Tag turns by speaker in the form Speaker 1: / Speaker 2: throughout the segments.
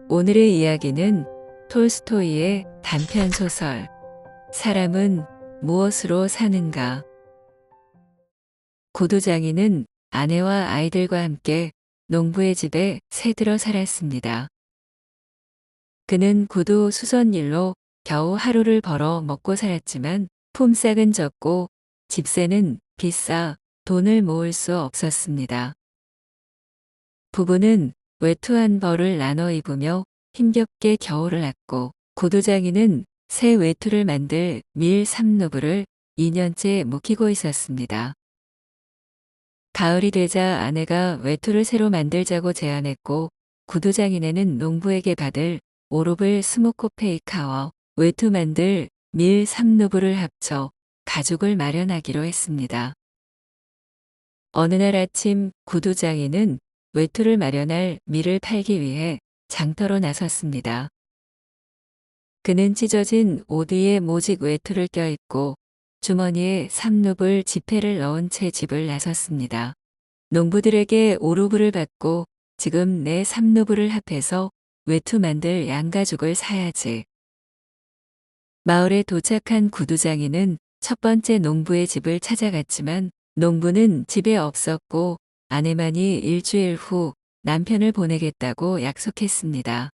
Speaker 1: 오늘의 이야기는 톨스토이의 단편소설 사람은 무엇으로 사는가. 고도장이는 아내와 아이들과 함께 농부의 집에 새들어 살았습니다. 그는 고도 수선일로 겨우 하루를 벌어 먹고 살았지만 품삯은 적고 집세는 비싸 돈을 모을 수 없었습니다. 부부는 외투 한 벌을 나눠 입으며 힘겹게 겨울을 났고 고도장이는 새 외투를 만들 밀 3누브를 2년째 묵히고 있었습니다. 가을이 되자 아내가 외투를 새로 만들자고 제안했고 고도장이네는 농부에게 받을 오로블 스모코페이카와 외투 만들 밀 3누브를 합쳐 가죽을 마련하기로 했습니다. 어느 날 아침 고도장이는 외투를 마련할 밀을 팔기 위해 장터로 나섰습니다. 그는 찢어진 옷 위에 모직 외투를 껴입고 주머니에 3루블 지폐를 넣은 채 집을 나섰습니다. 농부들에게 5루블을 받고 지금 내 3루블을 합해서 외투 만들 양가죽을 사야지. 마을에 도착한 구두장이는 첫 번째 농부의 집을 찾아갔지만 농부는 집에 없었고 아내만이 일주일 후 남편을 보내겠다고 약속했습니다.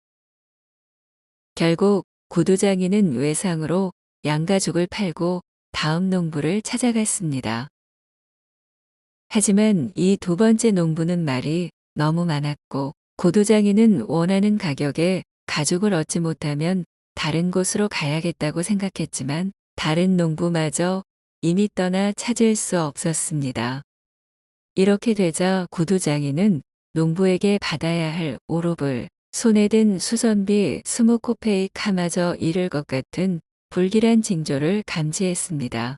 Speaker 1: 결국 구두장이는 외상으로 양가죽을 팔고 다음 농부를 찾아갔습니다. 하지만 이 두 번째 농부는 말이 너무 많았고 고두장이는 원하는 가격에 가죽을 얻지 못하면 다른 곳으로 가야겠다고 생각했지만 다른 농부마저 이미 떠나 찾을 수 없었습니다. 이렇게 되자 고두장이는 농부에게 받아야 할 오로블, 손에 든 수선비 스모코페이카마저 잃을 것 같은 불길한 징조를 감지했습니다.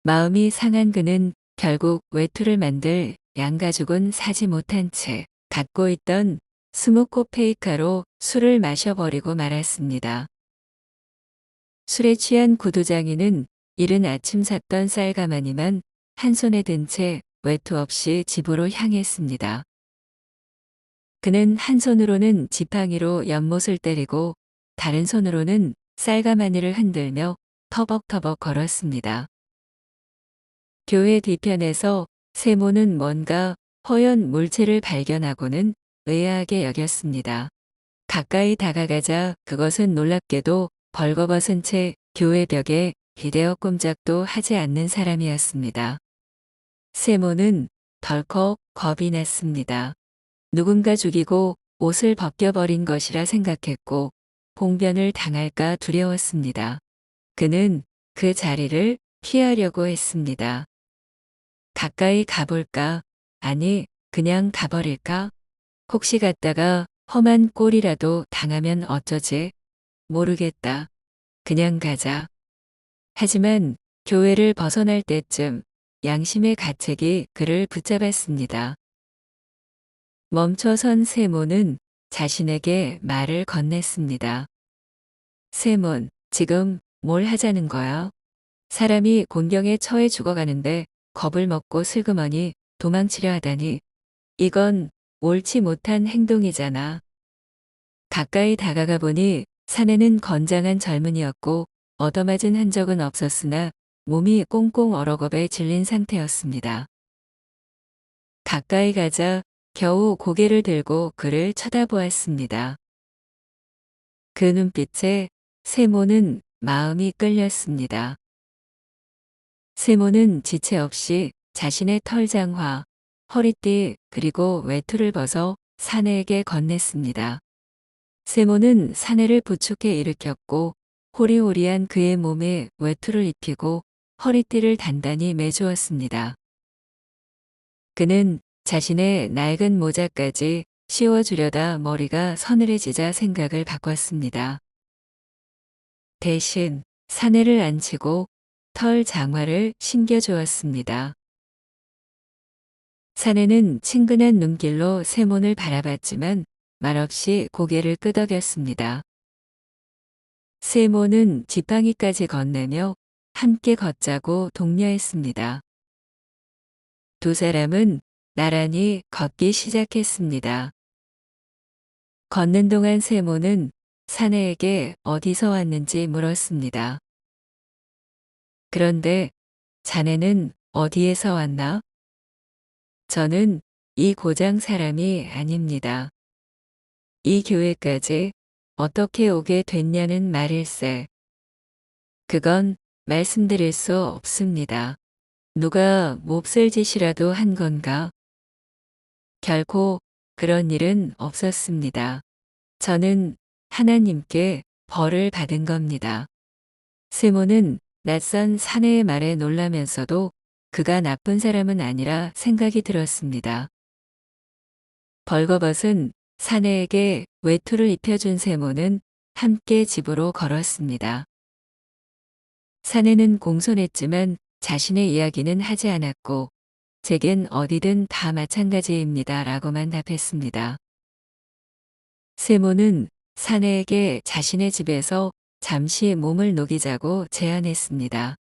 Speaker 1: 마음이 상한 그는 결국 외투를 만들 양가죽은 사지 못한 채 갖고 있던 스모코페이카로 술을 마셔버리고 말았습니다. 술에 취한 고두장이는 이른 아침 샀던 쌀가마니만 한 손에 든 채 외투 없이 집으로 향했습니다. 그는 한 손으로는 지팡이로 연못을 때리고 다른 손으로는 쌀가마니를 흔들며 터벅터벅 걸었습니다. 교회 뒤편에서 세모는 뭔가 허연 물체를 발견하고는 의아하게 여겼습니다. 가까이 다가가자 그것은 놀랍게도 벌거벗은 채 교회 벽에 기대어 꼼짝도 하지 않는 사람이었습니다. 세모는 덜컥 겁이 났습니다. 누군가 죽이고 옷을 벗겨버린 것이라 생각했고 봉변을 당할까 두려웠습니다. 그는 그 자리를 피하려고 했습니다. 가까이 가볼까? 아니, 그냥 가버릴까? 혹시 갔다가 험한 꼴이라도 당하면 어쩌지? 모르겠다. 그냥 가자. 하지만 교회를 벗어날 때쯤 양심의 가책이 그를 붙잡았습니다. 멈춰선 세몬은 자신에게 말을 건넸습니다. 세몬, 지금 뭘 하자는 거야? 사람이 곤경에 처해 죽어가는데 겁을 먹고 슬그머니 도망치려 하다니 이건 옳지 못한 행동이잖아. 가까이 다가가 보니 사내는 건장한 젊은이였고 얻어맞은 흔적은 없었으나 몸이 꽁꽁 얼어 겁에 질린 상태였습니다. 가까이 가자 겨우 고개를 들고 그를 쳐다보았습니다. 그 눈빛에 세모는 마음이 끌렸습니다. 세모는 지체 없이 자신의 털장화, 허리띠 그리고 외투를 벗어 사내에게 건넸습니다. 세모는 사내를 부축해 일으켰고 호리호리한 그의 몸에 외투를 입히고 허리띠를 단단히 매주었습니다. 그는 자신의 낡은 모자까지 씌워주려다 머리가 서늘해지자 생각을 바꿨습니다. 대신 사내를 앉히고 털 장화를 신겨주었습니다. 사내는 친근한 눈길로 세몬을 바라봤지만 말없이 고개를 끄덕였습니다. 세몬은 지팡이까지 건네며 함께 걷자고 독려했습니다. 두 사람은 나란히 걷기 시작했습니다. 걷는 동안 세모는 사내에게 어디서 왔는지 물었습니다. 그런데 자네는 어디에서 왔나? 저는 이 고장 사람이 아닙니다. 이 교회까지 어떻게 오게 됐냐는 말일세. 그건 말씀드릴 수 없습니다. 누가 몹쓸 짓이라도 한 건가? 결코 그런 일은 없었습니다. 저는 하나님께 벌을 받은 겁니다. 세모는 낯선 사내의 말에 놀라면서도 그가 나쁜 사람은 아니라 생각이 들었습니다. 벌거벗은 사내에게 외투를 입혀준 세모는 함께 집으로 걸었습니다. 사내는 공손했지만 자신의 이야기는 하지 않았고 제겐 어디든 다 마찬가지입니다 라고만 답했습니다. 세모는 사내에게 자신의 집에서 잠시 몸을 녹이자고 제안했습니다.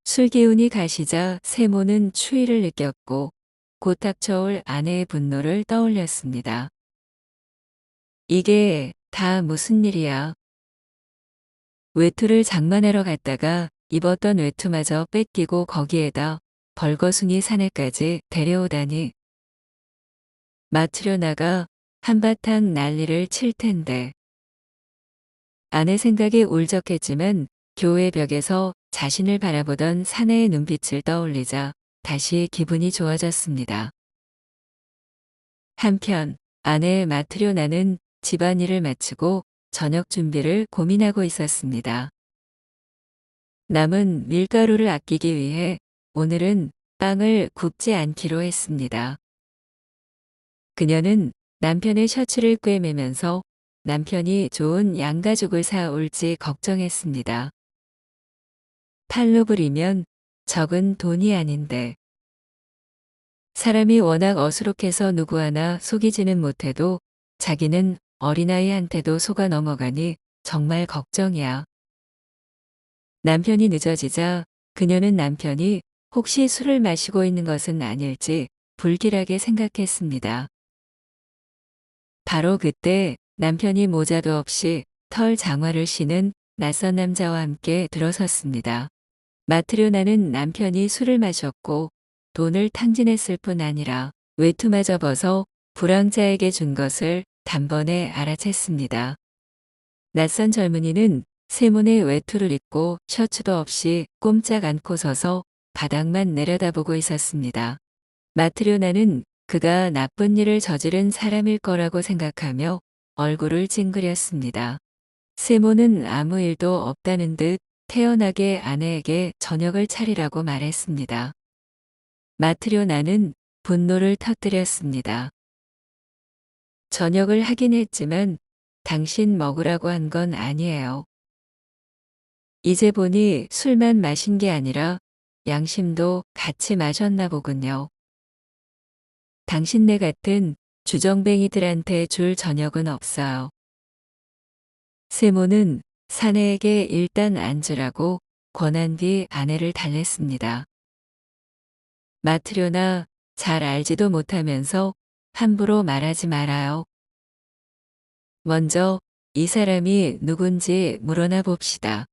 Speaker 1: 술기운이 가시자 세모는 추위를 느꼈고 곧 닥쳐올 아내의 분노를 떠올렸습니다. 이게 다 무슨 일이야? 외투를 장만하러 갔다가 입었던 외투마저 뺏기고 거기에다 벌거숭이 사내까지 데려오다니. 맡으려나가 한바탕 난리를 칠 텐데. 아내 생각에 울적했지만 교회 벽에서 자신을 바라보던 사내의 눈빛을 떠올리자 다시 기분이 좋아졌습니다. 한편 아내의 맡으려나는 집안일을 마치고 저녁 준비를 고민하고 있었습니다. 남은 밀가루를 아끼기 위해 오늘은 빵을 굽지 않기로 했습니다. 그녀는 남편의 셔츠를 꿰매면서 남편이 좋은 양가죽을 사올지 걱정했습니다. 팔루블이면 적은 돈이 아닌데. 사람이 워낙 어수룩해서 누구 하나 속이지는 못해도 자기는 어린아이한테도 속아 넘어가니 정말 걱정이야. 남편이 늦어지자 그녀는 남편이 혹시 술을 마시고 있는 것은 아닐지 불길하게 생각했습니다. 바로 그때 남편이 모자도 없이 털 장화를 신은 낯선 남자와 함께 들어섰습니다. 맡으려나는 남편이 술을 마셨고 돈을 탕진했을 뿐 아니라 외투마저 벗어 불황자에게 준 것을 단번에 알아챘습니다. 낯선 젊은이는 세모의 외투를 입고 셔츠도 없이 꼼짝 않고 서서 바닥만 내려다보고 있었습니다. 맡으려나는 그가 나쁜 일을 저지른 사람일 거라고 생각하며 얼굴을 찡그렸습니다. 세모는 아무 일도 없다는 듯 태연하게 아내에게 저녁을 차리라고 말했습니다. 맡으려나는 분노를 터뜨렸습니다. 저녁을 하긴 했지만 당신 먹으라고 한 건 아니에요. 이제 보니 술만 마신 게 아니라 양심도 같이 마셨나 보군요. 당신네 같은 주정뱅이들한테 줄 저녁은 없어요. 세모는 사내에게 일단 앉으라고 권한 뒤 아내를 달랬습니다. 맡으려나 잘 알지도 못하면서 함부로 말하지 말아요. 먼저 이 사람이 누군지 물어나 봅시다.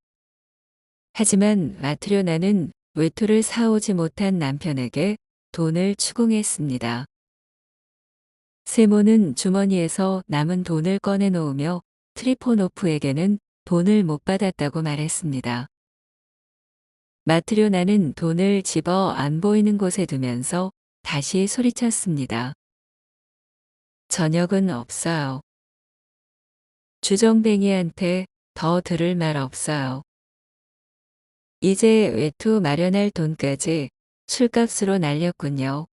Speaker 1: 하지만 맡으려나는 외투를 사오지 못한 남편에게 돈을 추궁했습니다. 세모는 주머니에서 남은 돈을 꺼내놓으며 트리포노프에게는 돈을 못 받았다고 말했습니다. 맡으려나는 돈을 집어 안 보이는 곳에 두면서 다시 소리쳤습니다. 저녁은 없어요. 주정뱅이한테 더 들을 말 없어요. 이제 외투 마련할 돈까지 술값으로 날렸군요.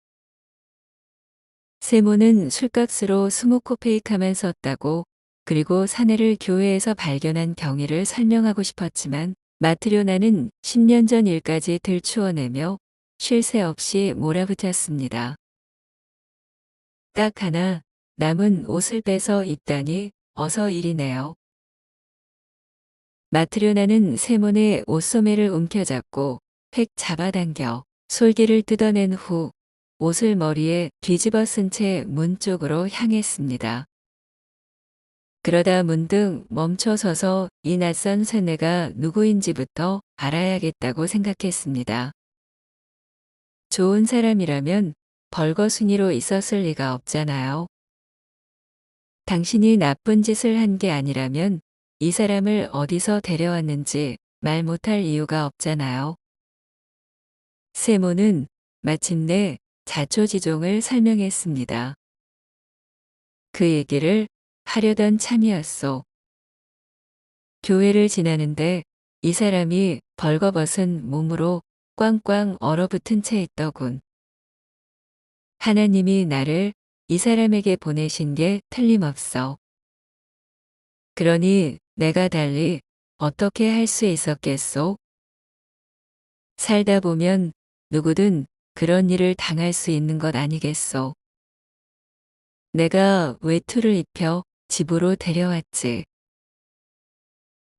Speaker 1: 세모는 술값으로 스모코페이카만 썼다고 그리고 사내를 교회에서 발견한 경위를 설명하고 싶었지만 맡으려나는 10년 전 일까지 들추어내며 쉴 새 없이 몰아붙였습니다. 딱 하나 남은 옷을 빼서 입다니 어서 이리네요. 맡으려나는 세모의 옷소매를 움켜잡고 획 잡아당겨 솔기를 뜯어낸 후 옷을 머리에 뒤집어 쓴 채 문 쪽으로 향했습니다. 그러다 문득 멈춰서서 이 낯선 새내가 누구인지부터 알아야겠다고 생각했습니다. 좋은 사람이라면 벌거숭이로 있었을 리가 없잖아요. 당신이 나쁜 짓을 한 게 아니라면 이 사람을 어디서 데려왔는지 말 못할 이유가 없잖아요. 세모는 마침내 자초지종을 설명했습니다. 그 얘기를 하려던 참이었소. 교회를 지나는데 이 사람이 벌거벗은 몸으로 꽝꽝 얼어붙은 채 있더군. 하나님이 나를 이 사람에게 보내신 게 틀림없어. 그러니 내가 달리 어떻게 할 수 있었겠소? 살다 보면 누구든 그런 일을 당할 수 있는 것 아니겠소. 내가 외투를 입혀 집으로 데려왔지.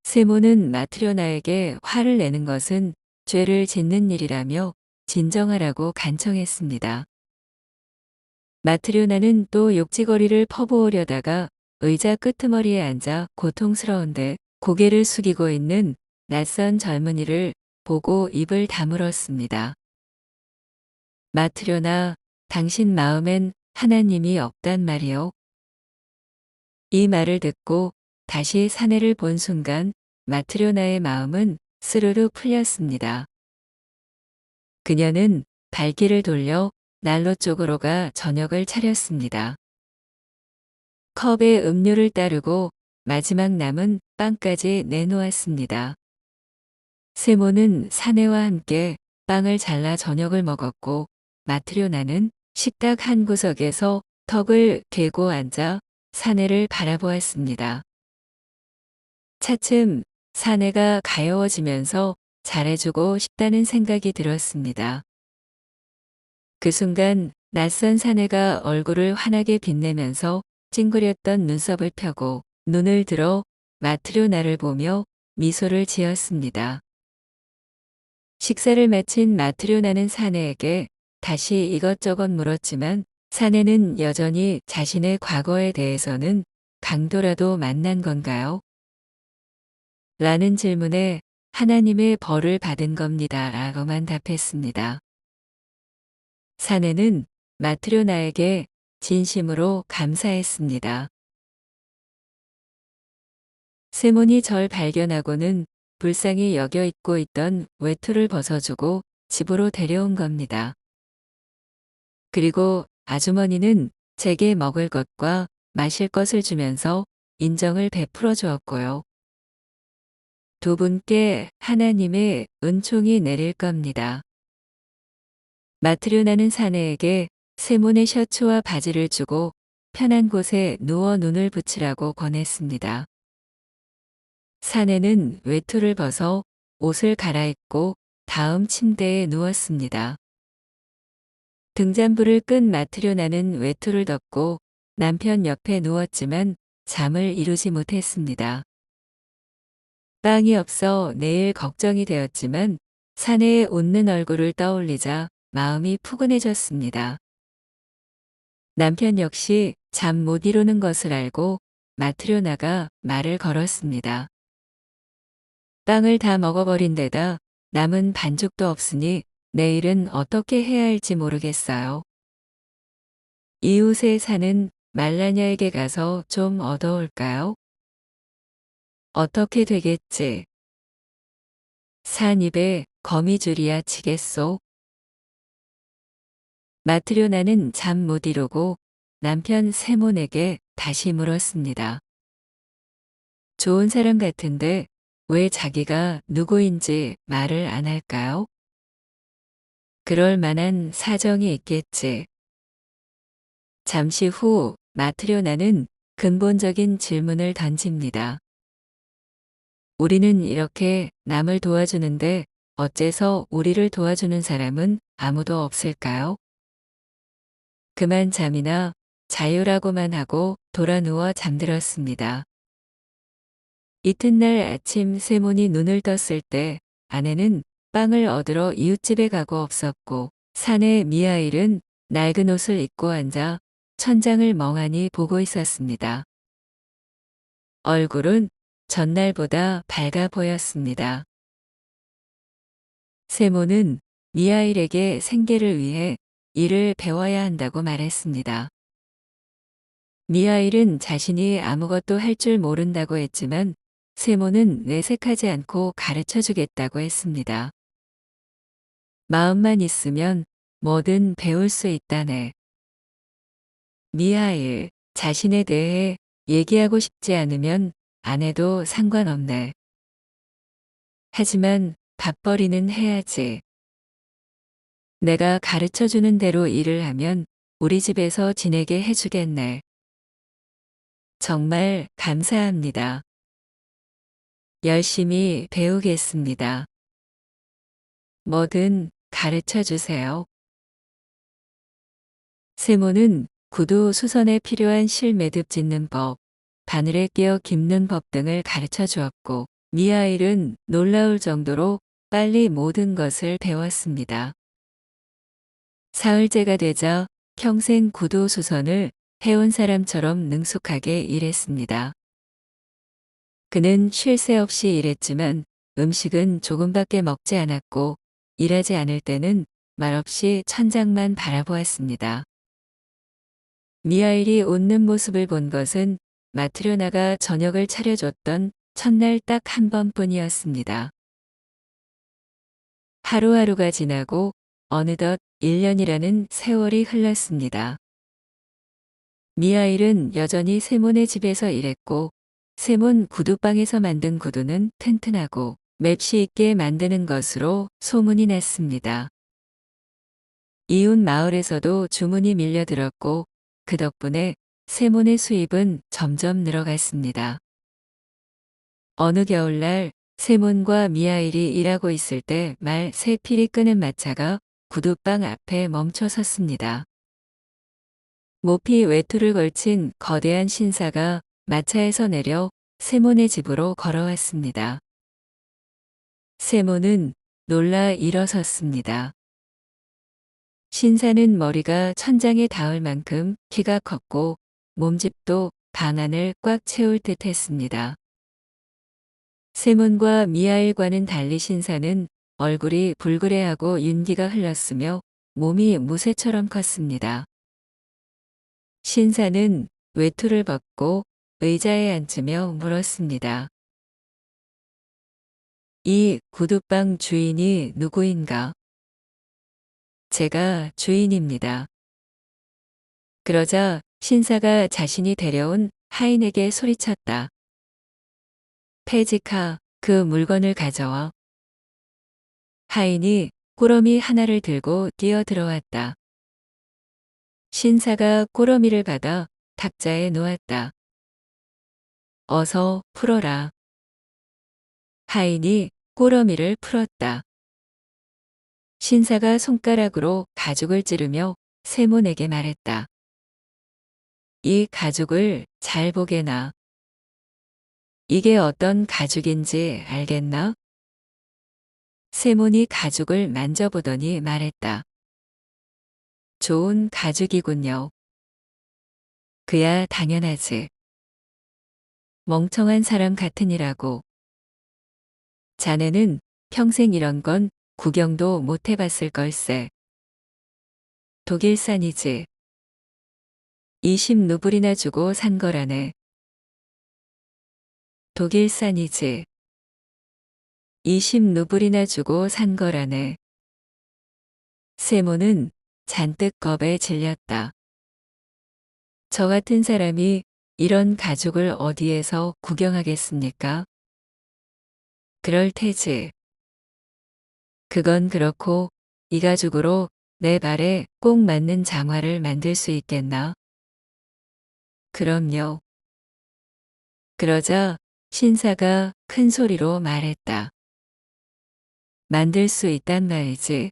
Speaker 1: 세모는 마트료나에게 화를 내는 것은 죄를 짓는 일이라며 진정하라고 간청했습니다. 마트료나는 또 욕지거리를 퍼부으려다가 의자 끄트머리에 앉아 고통스러운데 고개를 숙이고 있는 낯선 젊은이를 보고 입을 다물었습니다. 마트료나, 당신 마음엔 하나님이 없단 말이오. 이 말을 듣고 다시 사내를 본 순간 마트료나의 마음은 스르르 풀렸습니다. 그녀는 발길을 돌려 난로 쪽으로 가 저녁을 차렸습니다. 컵에 음료를 따르고 마지막 남은 빵까지 내놓았습니다. 세모는 사내와 함께 빵을 잘라 저녁을 먹었고 마트료나는 식탁 한 구석에서 턱을 괴고 앉아 사내를 바라보았습니다. 차츰 사내가 가여워지면서 잘해주고 싶다는 생각이 들었습니다. 그 순간 낯선 사내가 얼굴을 환하게 빛내면서 찡그렸던 눈썹을 펴고 눈을 들어 마트료나를 보며 미소를 지었습니다. 식사를 마친 마트료나는 사내에게 다시 이것저것 물었지만 사내는 여전히 자신의 과거에 대해서는 강도라도 만난 건가요? 라는 질문에 하나님의 벌을 받은 겁니다. 라고만 답했습니다. 사내는 마트료나에게 진심으로 감사했습니다. 세몬이 절 발견하고는 불쌍히 여겨 입고 있던 외투를 벗어주고 집으로 데려온 겁니다. 그리고 아주머니는 제게 먹을 것과 마실 것을 주면서 인정을 베풀어 주었고요. 두 분께 하나님의 은총이 내릴 겁니다. 마트료나는 사내에게 세몬의 셔츠와 바지를 주고 편한 곳에 누워 눈을 붙이라고 권했습니다. 사내는 외투를 벗어 옷을 갈아입고 다음 침대에 누웠습니다. 등잔불을 끈 마트료나는 외투를 덮고 남편 옆에 누웠지만 잠을 이루지 못했습니다. 빵이 없어 내일 걱정이 되었지만 사내의 웃는 얼굴을 떠올리자 마음이 푸근해졌습니다. 남편 역시 잠 못 이루는 것을 알고 마트료나가 말을 걸었습니다. 빵을 다 먹어버린 데다 남은 반죽도 없으니 내일은 어떻게 해야 할지 모르겠어요. 이웃에 사는 말라냐에게 가서 좀 얻어올까요? 어떻게 되겠지? 산 입에 거미줄이야 치겠소? 마트료나는 잠 못 이루고 남편 세몬에게 다시 물었습니다. 좋은 사람 같은데 왜 자기가 누구인지 말을 안 할까요? 그럴 만한 사정이 있겠지. 잠시 후 마트료나는 근본적인 질문을 던집니다. 우리는 이렇게 남을 도와주는데 어째서 우리를 도와주는 사람은 아무도 없을까요? 그만 잠이나 자유라고만 하고 돌아 누워 잠들었습니다. 이튿날 아침 세몬이 눈을 떴을 때 아내는 빵을 얻으러 이웃집에 가고 없었고 사내 미하일은 낡은 옷을 입고 앉아 천장을 멍하니 보고 있었습니다. 얼굴은 전날보다 밝아 보였습니다. 세모는 미하일에게 생계를 위해 일을 배워야 한다고 말했습니다. 미하일은 자신이 아무것도 할 줄 모른다고 했지만 세모는 내색하지 않고 가르쳐 주겠다고 했습니다. 마음만 있으면 뭐든 배울 수 있다네. 미하일, 자신에 대해 얘기하고 싶지 않으면 안 해도 상관없네. 하지만 밥벌이는 해야지. 내가 가르쳐 주는 대로 일을 하면 우리 집에서 지내게 해주겠네. 정말 감사합니다. 열심히 배우겠습니다. 뭐든 가르쳐 주세요. 세모는 구두 수선에 필요한 실 매듭 짓는 법, 바늘에 끼어 깁는 법 등을 가르쳐 주었고, 미하일은 놀라울 정도로 빨리 모든 것을 배웠습니다. 사흘째가 되자 평생 구두 수선을 해온 사람처럼 능숙하게 일했습니다. 그는 쉴 새 없이 일했지만 음식은 조금밖에 먹지 않았고 일하지 않을 때는 말없이 천장만 바라보았습니다. 미하일이 웃는 모습을 본 것은 마트료나가 저녁을 차려줬던 첫날 딱 한 번뿐이었습니다. 하루하루가 지나고 어느덧 1년이라는 세월이 흘렀습니다. 미하일은 여전히 세몬의 집에서 일했고 세몬 구두방에서 만든 구두는 튼튼하고 맵시 있게 만드는 것으로 소문이 났습니다. 이웃 마을에서도 주문이 밀려들었고 그 덕분에 세몬의 수입은 점점 늘어갔습니다. 어느 겨울날 세몬과 미하일이 일하고 있을 때 말 새 필이 끄는 마차가 구두방 앞에 멈춰 섰습니다. 모피 외투를 걸친 거대한 신사가 마차에서 내려 세몬의 집으로 걸어왔습니다. 세몬은 놀라 일어섰습니다. 신사는 머리가 천장에 닿을 만큼 키가 컸고 몸집도 방 안을 꽉 채울 듯 했습니다. 세몬과 미하일과는 달리 신사는 얼굴이 불그레하고 윤기가 흘렀으며 몸이 무쇠처럼 컸습니다. 신사는 외투를 벗고 의자에 앉으며 물었습니다. 이 구두방 주인이 누구인가? 제가 주인입니다. 그러자 신사가 자신이 데려온 하인에게 소리쳤다. 페지카, 그 물건을 가져와. 하인이 꾸러미 하나를 들고 뛰어 들어왔다. 신사가 꾸러미를 받아 탁자에 놓았다. 어서 풀어라. 하인이 꾸러미를 풀었다. 신사가 손가락으로 가죽을 찌르며 세몬에게 말했다. 이 가죽을 잘 보게나. 이게 어떤 가죽인지 알겠나? 세몬이 가죽을 만져보더니 말했다. 좋은 가죽이군요. 그야 당연하지. 멍청한 사람 같으니라고. 자네는 평생 이런 건 구경도 못 해봤을 걸세. 독일산이지. 20루블이나 주고 산 거라네. 독일산이지. 20루블이나 주고 산 거라네. 세모는 잔뜩 겁에 질렸다. 저 같은 사람이 이런 가죽을 어디에서 구경하겠습니까? 그럴 테지. 그건 그렇고 이 가죽으로 내 발에 꼭 맞는 장화를 만들 수 있겠나? 그럼요. 그러자 신사가 큰 소리로 말했다. 만들 수 있단 말이지.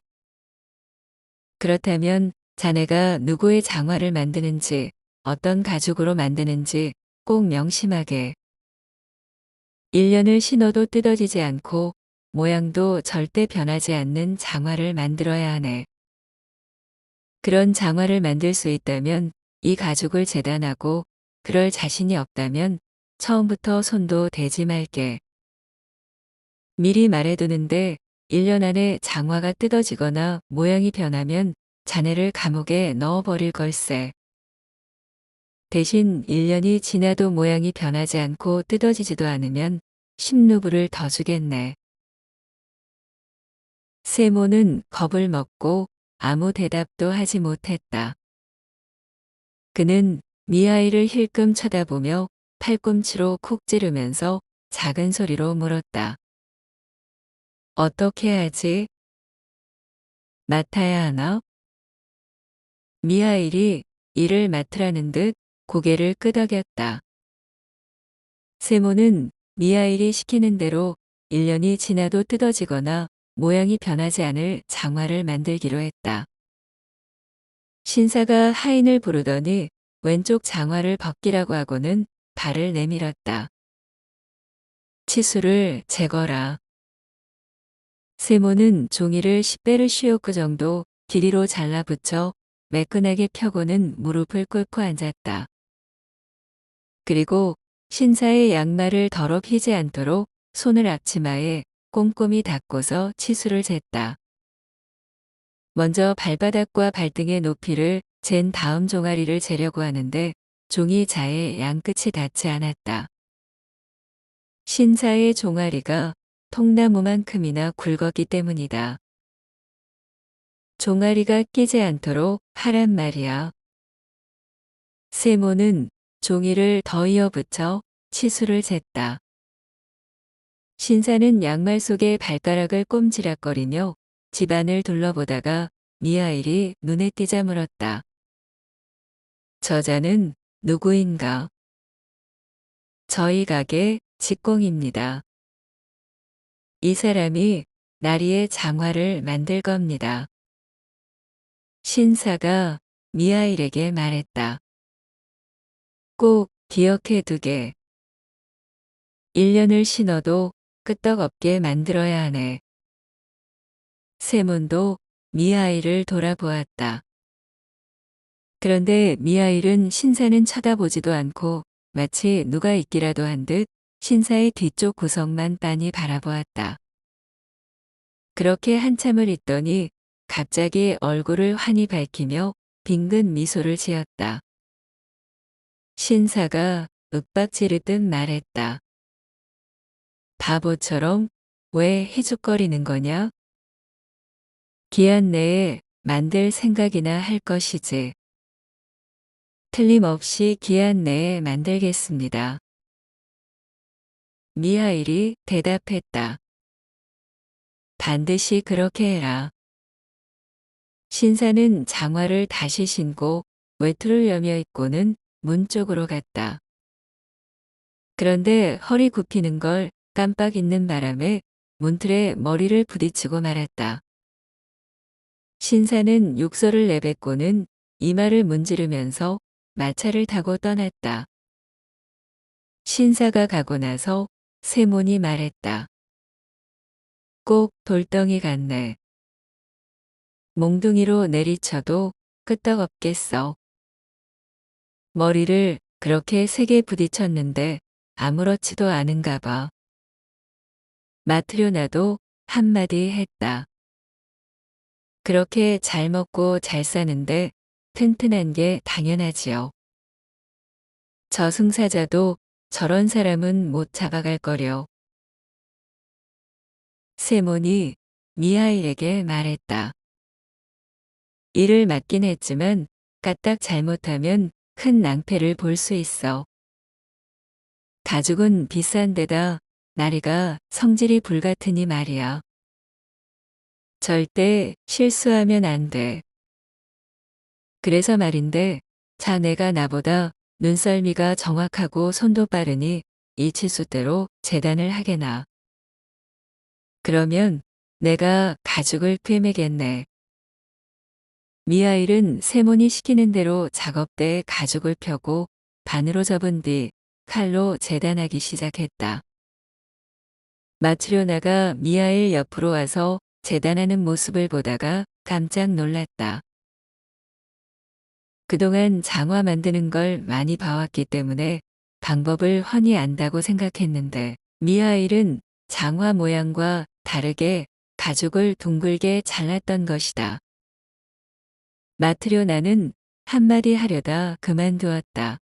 Speaker 1: 그렇다면 자네가 누구의 장화를 만드는지 어떤 가죽으로 만드는지 꼭 명심하게. 1년을 신어도 뜯어지지 않고 모양도 절대 변하지 않는 장화를 만들어야 하네. 그런 장화를 만들 수 있다면 이 가죽을 재단하고 그럴 자신이 없다면 처음부터 손도 대지 말게. 미리 말해두는데 1년 안에 장화가 뜯어지거나 모양이 변하면 자네를 감옥에 넣어버릴 걸세. 대신 1년이 지나도 모양이 변하지 않고 뜯어지지도 않으면 10루블을 더 주겠네. 세모는 겁을 먹고 아무 대답도 하지 못했다. 그는 미하일을 힐끔 쳐다보며 팔꿈치로 콕 찌르면서 작은 소리로 물었다. 어떻게 하지? 맡아야 하나? 미하일이 이를 맡으라는 듯 고개를 끄덕였다. 세모는 미하일이 시키는 대로 1년이 지나도 뜯어지거나 모양이 변하지 않을 장화를 만들기로 했다. 신사가 하인을 부르더니 왼쪽 장화를 벗기라고 하고는 발을 내밀었다. 치수를 재거라. 세모는 종이를 10베르시오크 정도 길이로 잘라붙여 매끈하게 펴고는 무릎을 꿇고 앉았다. 그리고 신사의 양말을 더럽 휘지 않도록 손을 앞치마에 꼼꼼히 닦고서 치수를 쟀다. 먼저 발바닥과 발등의 높이를 잰 다음 종아리를 재려고 하는데 종이 자에 양끝이 닿지 않았다. 신사의 종아리가 통나무만큼이나 굵었기 때문이다. 종아리가 끼지 않도록 하란 말이야. 세모는 종이를 더 이어붙여 치수를 쟀다. 신사는 양말 속에 발가락을 꼼지락거리며 집안을 둘러보다가 미하일이 눈에 띄자 물었다. 저자는 누구인가? 저희 가게 직공입니다. 이 사람이 나리의 장화를 만들 겁니다. 신사가 미하일에게 말했다. 꼭 기억해 두게. 1년을 신어도 끄떡없게 만들어야 하네. 세문도 미하일을 돌아보았다. 그런데 미하일은 신사는 쳐다보지도 않고 마치 누가 있기라도 한 듯 신사의 뒤쪽 구석만 빤히 바라보았다. 그렇게 한참을 있더니 갑자기 얼굴을 환히 밝히며 빙긋 미소를 지었다. 신사가 윽박지르듯 말했다. 바보처럼 왜 희죽거리는 거냐? 기한 내에 만들 생각이나 할 것이지. 틀림없이 기한 내에 만들겠습니다. 미하일이 대답했다. 반드시 그렇게 해라. 신사는 장화를 다시 신고 외투를 여며 입고는 문 쪽으로 갔다. 그런데 허리 굽히는 걸 깜빡 잊는 바람에 문틀에 머리를 부딪히고 말았다. 신사는 욕설을 내뱉고는 이마를 문지르면서 마차를 타고 떠났다. 신사가 가고 나서 세몬이 말했다. 꼭 돌덩이 같네. 몽둥이로 내리쳐도 끄떡없겠어. 머리를 그렇게 세게 부딪혔는데 아무렇지도 않은가 봐. 마트료나도 한마디 했다. 그렇게 잘 먹고 잘 사는데 튼튼한 게 당연하지요. 저승사자도 저런 사람은 못 잡아갈 거려. 세몬이 미하일에게 말했다. 일을 맡긴 했지만 까딱 잘못하면 큰 낭패를 볼 수 있어. 가죽은 비싼 데다 나리가 성질이 불같으니 말이야. 절대 실수하면 안 돼. 그래서 말인데 자네가 나보다 눈썰미가 정확하고 손도 빠르니 이 치수대로 재단을 하게나. 그러면 내가 가죽을 꿰매겠네. 미하일은 세몬이 시키는 대로 작업대에 가죽을 펴고 반으로 접은 뒤 칼로 재단하기 시작했다. 마트료나가 미하일 옆으로 와서 재단하는 모습을 보다가 깜짝 놀랐다. 그동안 장화 만드는 걸 많이 봐왔기 때문에 방법을 훤히 안다고 생각했는데 미하일은 장화 모양과 다르게 가죽을 둥글게 잘랐던 것이다. 마트료나는 한마디 하려다 그만두었다.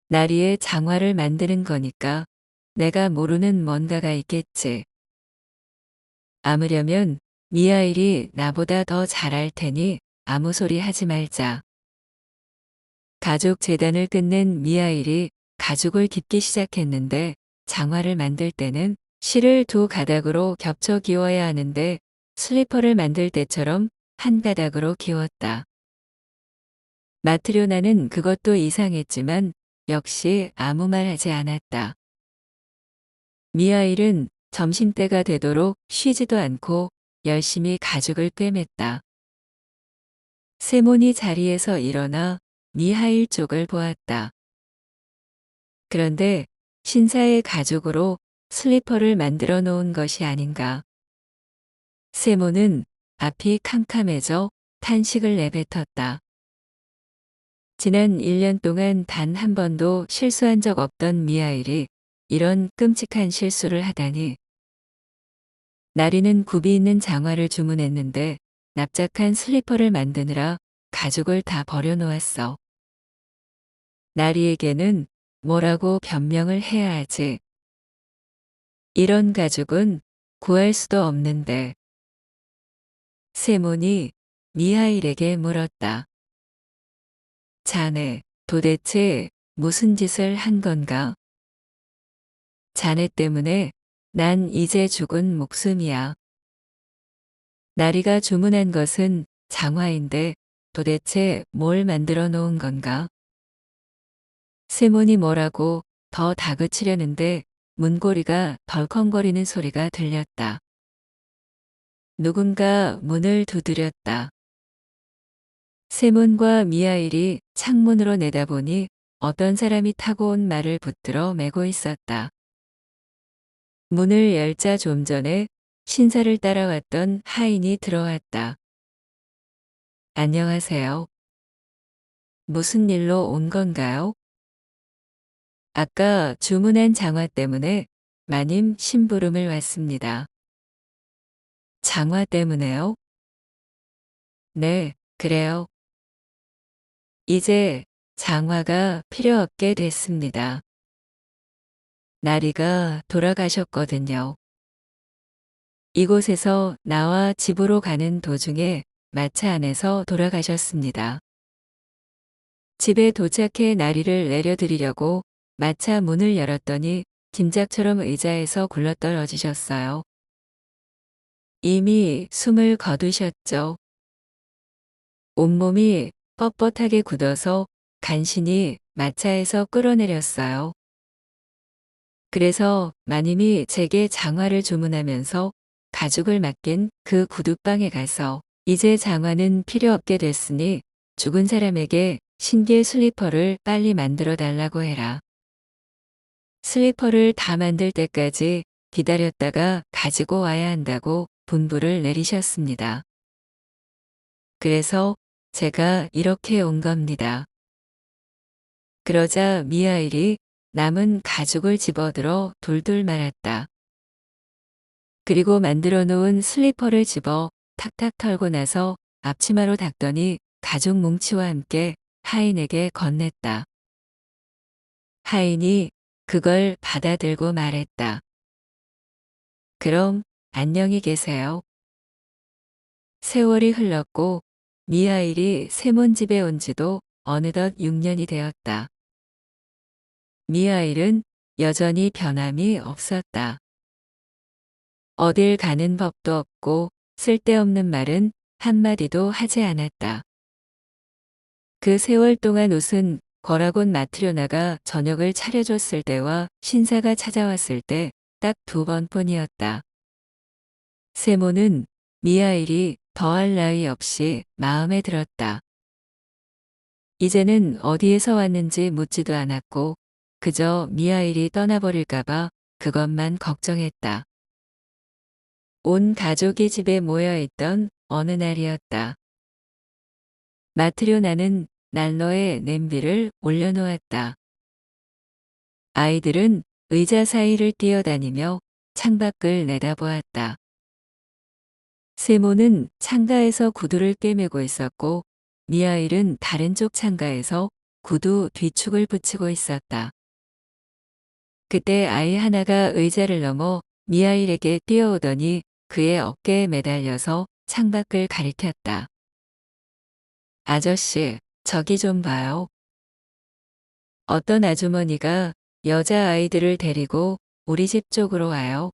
Speaker 1: 나리의 장화를 만드는 거니까 내가 모르는 뭔가가 있겠지. 아무려면 미하일이 나보다 더 잘할 테니 아무 소리 하지 말자. 가죽 재단을 끝낸 미하일이 가죽을 깁기 시작했는데 장화를 만들 때는 실을 두 가닥으로 겹쳐 기워야 하는데 슬리퍼를 만들 때처럼 한 가닥으로 기웠다. 마트료나는 그것도 이상했지만 역시 아무 말 하지 않았다. 미하일은 점심때가 되도록 쉬지도 않고 열심히 가죽을 꿰맸다. 세몬이 자리에서 일어나 미하일 쪽을 보았다. 그런데 신사의 가죽으로 슬리퍼를 만들어 놓은 것이 아닌가. 세몬은 앞이 캄캄해져 탄식을 내뱉었다. 지난 1년 동안 단 한 번도 실수한 적 없던 미하일이 이런 끔찍한 실수를 하다니. 나리는 굽이 있는 장화를 주문했는데 납작한 슬리퍼를 만드느라 가죽을 다 버려놓았어. 나리에게는 뭐라고 변명을 해야 하지. 이런 가죽은 구할 수도 없는데. 세몬이 미하일에게 물었다. 자네, 도대체 무슨 짓을 한 건가? 자네 때문에 난 이제 죽은 목숨이야. 나리가 주문한 것은 장화인데 도대체 뭘 만들어 놓은 건가? 세몬이 뭐라고 더 다그치려는데 문고리가 덜컹거리는 소리가 들렸다. 누군가 문을 두드렸다. 세몬과 미하일이 창문으로 내다보니 어떤 사람이 타고 온 말을 붙들어 메고 있었다. 문을 열자 좀 전에 신사를 따라왔던 하인이 들어왔다. 안녕하세요. 무슨 일로 온 건가요? 아까 주문한 장화 때문에 마님 심부름을 왔습니다. 장화 때문에요? 네, 그래요. 이제 장화가 필요 없게 됐습니다. 나리가 돌아가셨거든요. 이곳에서 나와 집으로 가는 도중에 마차 안에서 돌아가셨습니다. 집에 도착해 나리를 내려드리려고 마차 문을 열었더니 짐작처럼 의자에서 굴러떨어지셨어요. 이미 숨을 거두셨죠. 온몸이 뻣뻣하게 굳어서 간신히 마차에서 끌어내렸어요. 그래서 마님이 제게 장화를 주문하면서 가죽을 맡긴 그 구두방에 가서 이제 장화는 필요 없게 됐으니 죽은 사람에게 신기의 슬리퍼를 빨리 만들어 달라고 해라. 슬리퍼를 다 만들 때까지 기다렸다가 가지고 와야 한다고 분부를 내리셨습니다. 그래서 제가 이렇게 온 겁니다. 그러자 미하일이 남은 가죽을 집어들어 돌돌 말았다. 그리고 만들어 놓은 슬리퍼를 집어 탁탁 털고 나서 앞치마로 닦더니 가죽 뭉치와 함께 하인에게 건넸다. 하인이 그걸 받아들고 말했다. 그럼 안녕히 계세요. 세월이 흘렀고 미하일이 세몬 집에 온 지도 어느덧 6년이 되었다. 미하일은 여전히 변함이 없었다. 어딜 가는 법도 없고 쓸데없는 말은 한마디도 하지 않았다. 그 세월 동안 옷은 거라곤 마트료나가 저녁을 차려줬을 때와 신사가 찾아왔을 때 딱 2번뿐이었다. 세모는 미하일이 더할 나위 없이 마음에 들었다. 이제는 어디에서 왔는지 묻지도 않았고 그저 미하일이 떠나버릴까봐 그것만 걱정했다. 온 가족이 집에 모여있던 어느 날이었다. 마트료나는 난로에 냄비를 올려놓았다. 아이들은 의자 사이를 뛰어다니며 창밖을 내다보았다. 세모는 창가에서 구두를 꿰매고 있었고 미하일은 다른 쪽 창가에서 구두 뒤축을 붙이고 있었다. 그때 아이 하나가 의자를 넘어 미하일에게 뛰어오더니 그의 어깨에 매달려서 창밖을 가리켰다. 아저씨, 저기 좀 봐요. 어떤 아주머니가 여자아이들을 데리고 우리 집 쪽으로 와요.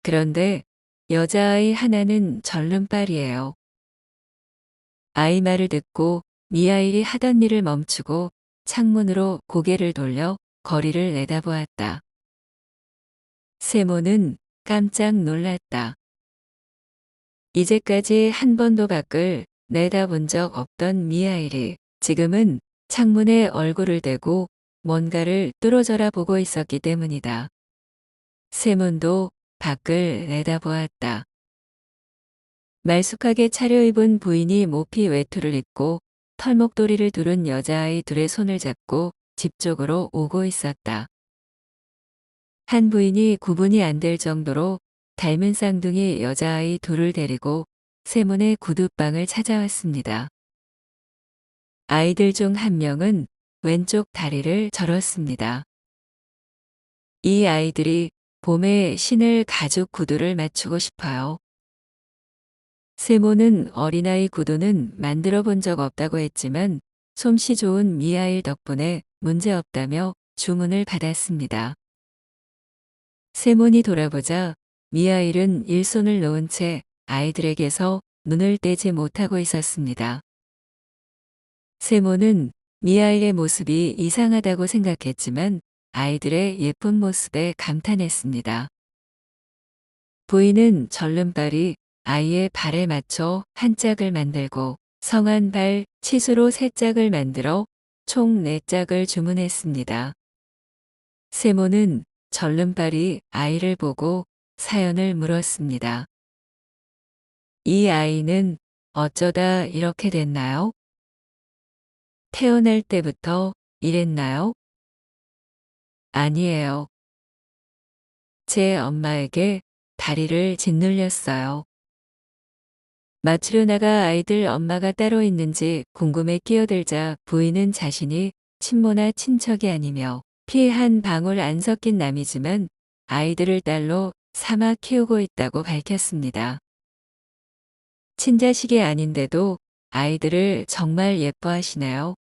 Speaker 1: 그런데 여자아이 하나는 절름발이에요. 아이 말을 듣고 미하일이 하던 일을 멈추고 창문으로 고개를 돌려 거리를 내다보았다. 세모는 깜짝 놀랐다. 이제까지 한 번도 밖을 내다본 적 없던 미하일이 지금은 창문에 얼굴을 대고 뭔가를 뚫어져라 보고 있었기 때문이다. 세문도 밖을 내다보았다. 말쑥하게 차려입은 부인이 모피 외투를 입고 털목도리를 두른 여자아이 둘의 손을 잡고 집 쪽으로 오고 있었다. 한 부인이 구분이 안 될 정도로 닮은 쌍둥이 여자아이 둘을 데리고 세문의 구두방을 찾아왔습니다. 아이들 중 한 명은 왼쪽 다리를 절었습니다. 이 아이들이 봄에 신을 가죽 구두를 맞추고 싶어요. 세모는 어린아이 구두는 만들어 본 적 없다고 했지만 솜씨 좋은 미하일 덕분에 문제없다며 주문을 받았습니다. 세몬이 돌아보자 미하일은 일손을 놓은 채 아이들에게서 눈을 떼지 못하고 있었습니다. 세몬은 미하일의 모습이 이상하다고 생각했지만 아이들의 예쁜 모습에 감탄했습니다. 부인은 절름발이 아이의 발에 맞춰 한 짝을 만들고 성한 발 치수로 세 짝을 만들어 총 4짝을 주문했습니다. 세모는 절름발이 아이를 보고 사연을 물었습니다. 이 아이는 어쩌다 이렇게 됐나요? 태어날 때부터 이랬나요? 아니에요. 제 엄마에게 다리를 짓눌렸어요. 마트료나가 아이들 엄마가 따로 있는지 궁금해 끼어들자 부인은 자신이 친모나 친척이 아니며 피 한 방울 안 섞인 남이지만 아이들을 딸로 삼아 키우고 있다고 밝혔습니다. 친자식이 아닌데도 아이들을 정말 예뻐하시나요?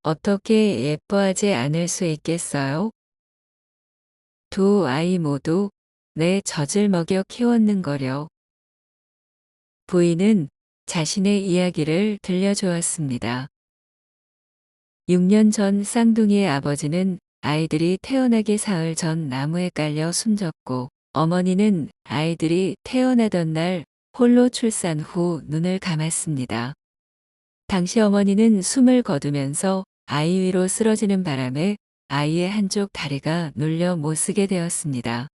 Speaker 1: 어떻게 예뻐하지 않을 수 있겠어요? 두 아이 모두 내 젖을 먹여 키웠는거려. 부인은 자신의 이야기를 들려주었습니다. 6년 전 쌍둥이의 아버지는 아이들이 태어나기 사흘 전 나무에 깔려 숨졌고 어머니는 아이들이 태어나던 날 홀로 출산 후 눈을 감았습니다. 당시 어머니는 숨을 거두면서 아이 위로 쓰러지는 바람에 아이의 한쪽 다리가 눌려 못 쓰게 되었습니다.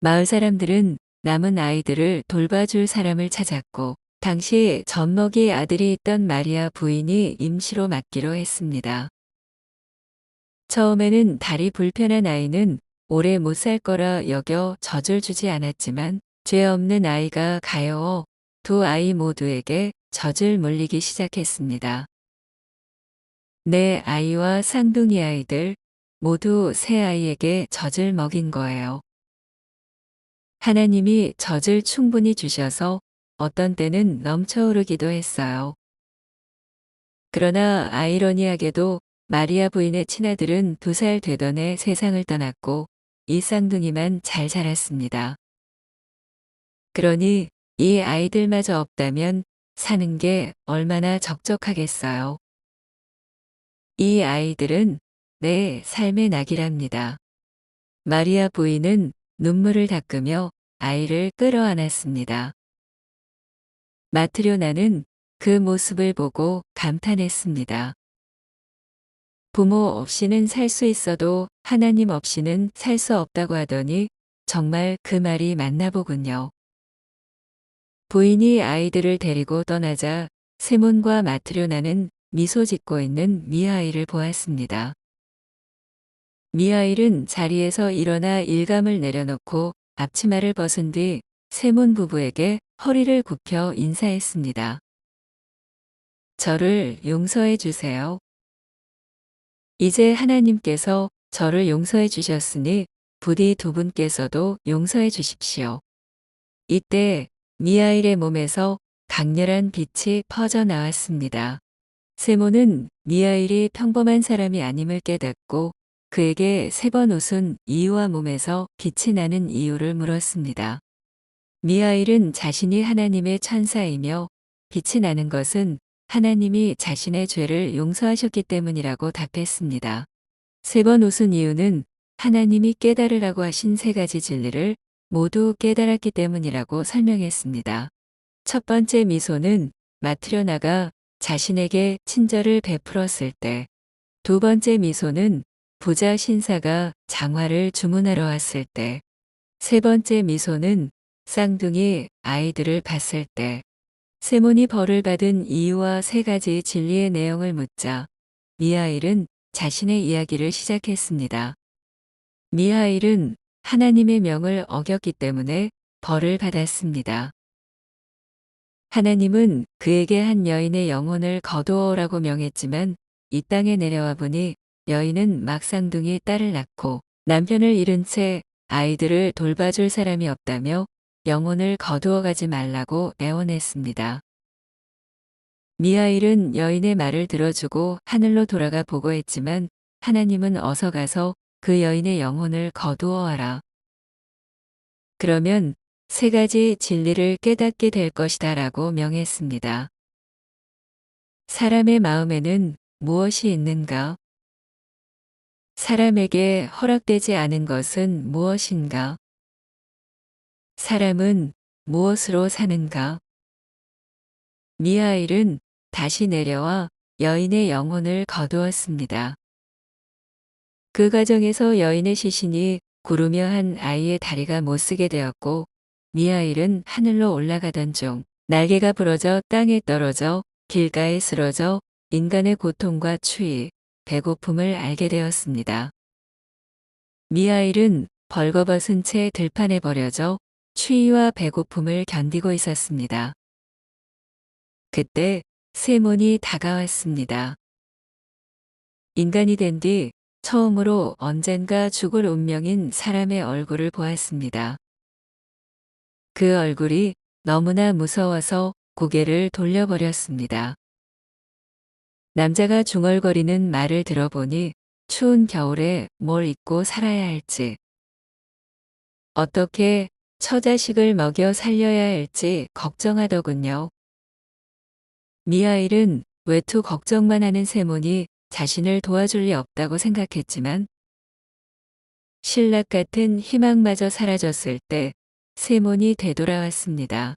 Speaker 1: 마을 사람들은 남은 아이들을 돌봐줄 사람을 찾았고 당시 젖먹이 아들이 있던 마리아 부인이 임시로 맡기로 했습니다. 처음에는 다리 불편한 아이는 오래 못 살 거라 여겨 젖을 주지 않았지만 죄 없는 아이가 가여워 두 아이 모두에게 젖을 물리기 시작했습니다. 내 아이와 쌍둥이 아이들 모두 새 아이에게 젖을 먹인 거예요. 하나님이 젖을 충분히 주셔서 어떤 때는 넘쳐오르기도 했어요. 그러나 아이러니하게도 마리아 부인의 친아들은 2살 되던 해 세상을 떠났고 이 쌍둥이만 잘 자랐습니다. 그러니 이 아이들마저 없다면 사는 게 얼마나 적적하겠어요. 이 아이들은 내 삶의 낙이랍니다. 마리아 부인은 눈물을 닦으며 아이를 끌어안았습니다. 마트료나는 그 모습을 보고 감탄했습니다. 부모 없이는 살 수 있어도 하나님 없이는 살 수 없다고 하더니 정말 그 말이 맞나 보군요. 부인이 아이들을 데리고 떠나자 세몬과 마트료나는 미소 짓고 있는 미하일을 보았습니다. 미하일은 자리에서 일어나 일감을 내려놓고 앞치마를 벗은 뒤 세몬 부부에게 허리를 굽혀 인사했습니다. 저를 용서해 주세요. 이제 하나님께서 저를 용서해 주셨으니 부디 두 분께서도 용서해 주십시오. 이때 미하일의 몸에서 강렬한 빛이 퍼져 나왔습니다. 세몬은 미하일이 평범한 사람이 아님을 깨닫고 그에게 3번 웃은 이유와 몸에서 빛이 나는 이유를 물었습니다. 미하일은 자신이 하나님의 천사이며 빛이 나는 것은 하나님이 자신의 죄를 용서하셨기 때문이라고 답했습니다. 3번 웃은 이유는 하나님이 깨달으라고 하신 3가지 진리를 모두 깨달았기 때문이라고 설명했습니다. 첫 번째 미소는 마트려나가 자신에게 친절을 베풀었을 때, 두 번째 미소는 부자 신사가 장화를 주문하러 왔을 때, 세 번째 미소는 쌍둥이 아이들을 봤을 때, 세몬이 벌을 받은 이유와 3가지 진리의 내용을 묻자 미하일은 자신의 이야기를 시작했습니다. 미하일은 하나님의 명을 어겼기 때문에 벌을 받았습니다. 하나님은 그에게 한 여인의 영혼을 거두어오라고 명했지만 이 땅에 내려와 보니 여인은 막쌍둥이 딸을 낳고 남편을 잃은 채 아이들을 돌봐줄 사람이 없다며 영혼을 거두어 가지 말라고 애원했습니다. 미하일은 여인의 말을 들어주고 하늘로 돌아가 보고했지만 하나님은 어서 가서 그 여인의 영혼을 거두어 와라. 그러면 3가지 진리를 깨닫게 될 것이다 라고 명했습니다. 사람의 마음에는 무엇이 있는가? 사람에게 허락되지 않은 것은 무엇인가? 사람은 무엇으로 사는가? 미하일은 다시 내려와 여인의 영혼을 거두었습니다. 그 과정에서 여인의 시신이 구르며 한 아이의 다리가 못쓰게 되었고 미하일은 하늘로 올라가던 중 날개가 부러져 땅에 떨어져 길가에 쓰러져 인간의 고통과 추위, 배고픔을 알게 되었습니다. 미하일은 벌거벗은 채 들판에 버려져 추위와 배고픔을 견디고 있었습니다. 그때 세몬이 다가왔습니다. 인간이 된 뒤 처음으로 언젠가 죽을 운명인 사람의 얼굴을 보았습니다. 그 얼굴이 너무나 무서워서 고개를 돌려버렸습니다. 남자가 중얼거리는 말을 들어보니 추운 겨울에 뭘 입고 살아야 할지, 어떻게 처자식을 먹여 살려야 할지 걱정하더군요. 미하일은 외투 걱정만 하는 세몬이 자신을 도와줄 리 없다고 생각했지만 신락 같은 희망마저 사라졌을 때 세몬이 되돌아왔습니다.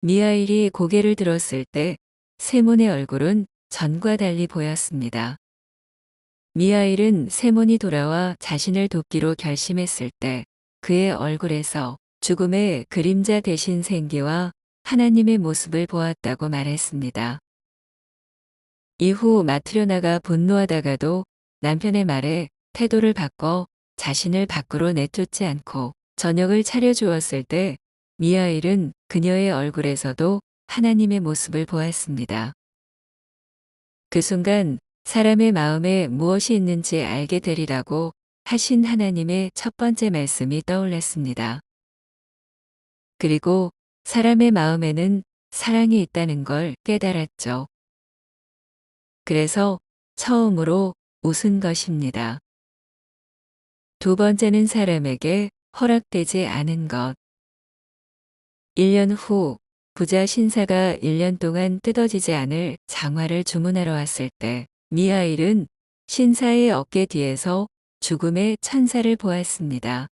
Speaker 1: 미하일이 고개를 들었을 때 세몬의 얼굴은 전과 달리 보였습니다. 미하일은 세몬이 돌아와 자신을 돕기로 결심했을 때 그의 얼굴에서 죽음의 그림자 대신 생기와 하나님의 모습을 보았다고 말했습니다. 이후 마트려나가 분노하다가도 남편의 말에 태도를 바꿔 자신을 밖으로 내쫓지 않고 저녁을 차려주었을 때 미하일은 그녀의 얼굴에서도 하나님의 모습을 보았습니다. 그 순간 사람의 마음에 무엇이 있는지 알게 되리라고 하신 하나님의 첫 번째 말씀이 떠올랐습니다. 그리고 사람의 마음에는 사랑이 있다는 걸 깨달았죠. 그래서 처음으로 웃은 것입니다. 두 번째는 사람에게 허락되지 않은 것. 1년 후 부자 신사가 1년 동안 뜯어지지 않을 장화를 주문하러 왔을 때 미하일은 신사의 어깨 뒤에서 죽음의 천사를 보았습니다.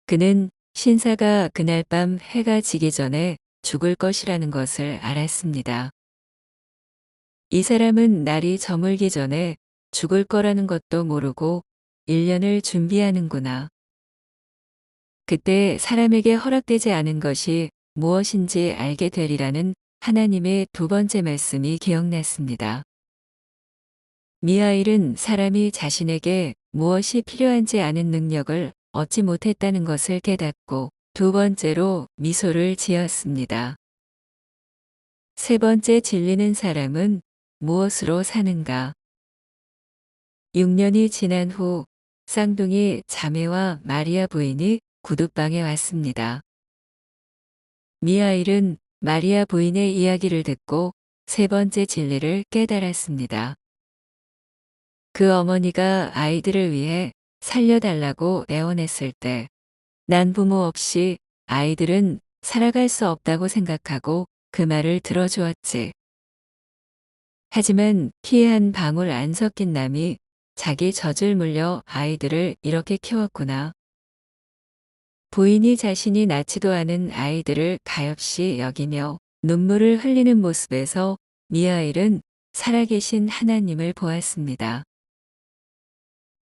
Speaker 1: 그는 신사가 그날 밤 해가 지기 전에 죽을 것이라는 것을 알았습니다. 이 사람은 날이 저물기 전에 죽을 거라는 것도 모르고 1년을 준비하는구나. 그때 사람에게 허락되지 않은 것이 무엇인지 알게 되리라는 하나님의 두 번째 말씀이 기억났습니다. 미하일은 사람이 자신에게 무엇이 필요한지 아는 능력을 얻지 못했다는 것을 깨닫고 두 번째로 미소를 지었습니다. 세 번째 진리는 사람은 무엇으로 사는가? 6년이 지난 후 쌍둥이 자매와 마리아 부인이 구두방에 왔습니다. 미하일은 마리아 부인의 이야기를 듣고 세 번째 진리를 깨달았습니다. 그 어머니가 아이들을 위해 살려달라고 애원했을 때 난 부모 없이 아이들은 살아갈 수 없다고 생각하고 그 말을 들어주었지. 하지만 피에 한 방울 안 섞인 남이 자기 젖을 물려 아이들을 이렇게 키웠구나. 부인이 자신이 낳지도 않은 아이들을 가엾이 여기며 눈물을 흘리는 모습에서 미하일은 살아계신 하나님을 보았습니다.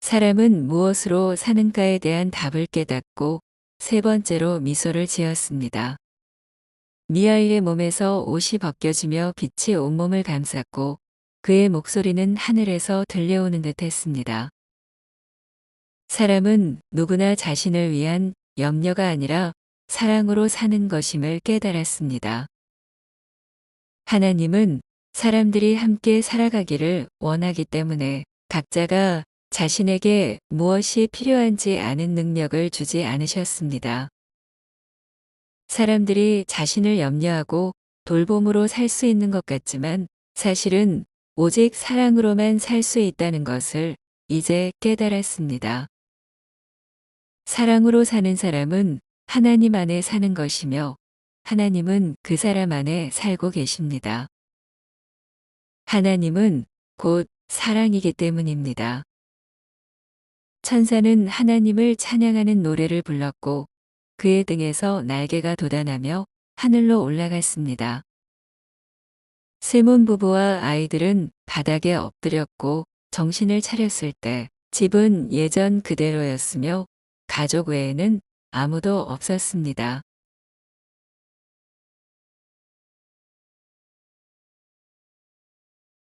Speaker 1: 사람은 무엇으로 사는가에 대한 답을 깨닫고 세 번째로 미소를 지었습니다. 미하일의 몸에서 옷이 벗겨지며 빛이 온몸을 감쌌고 그의 목소리는 하늘에서 들려오는 듯 했습니다. 사람은 누구나 자신을 위한 염려가 아니라 사랑으로 사는 것임을 깨달았습니다. 하나님은 사람들이 함께 살아가기를 원하기 때문에 각자가 자신에게 무엇이 필요한지 아는 능력을 주지 않으셨습니다. 사람들이 자신을 염려하고 돌봄으로 살 수 있는 것 같지만 사실은 오직 사랑으로만 살 수 있다는 것을 이제 깨달았습니다. 사랑으로 사는 사람은 하나님 안에 사는 것이며 하나님은 그 사람 안에 살고 계십니다. 하나님은 곧 사랑이기 때문입니다. 천사는 하나님을 찬양하는 노래를 불렀고 그의 등에서 날개가 돋아나며 하늘로 올라갔습니다. 세몬 부부와 아이들은 바닥에 엎드렸고 정신을 차렸을 때 집은 예전 그대로였으며 가족 외에는 아무도 없었습니다.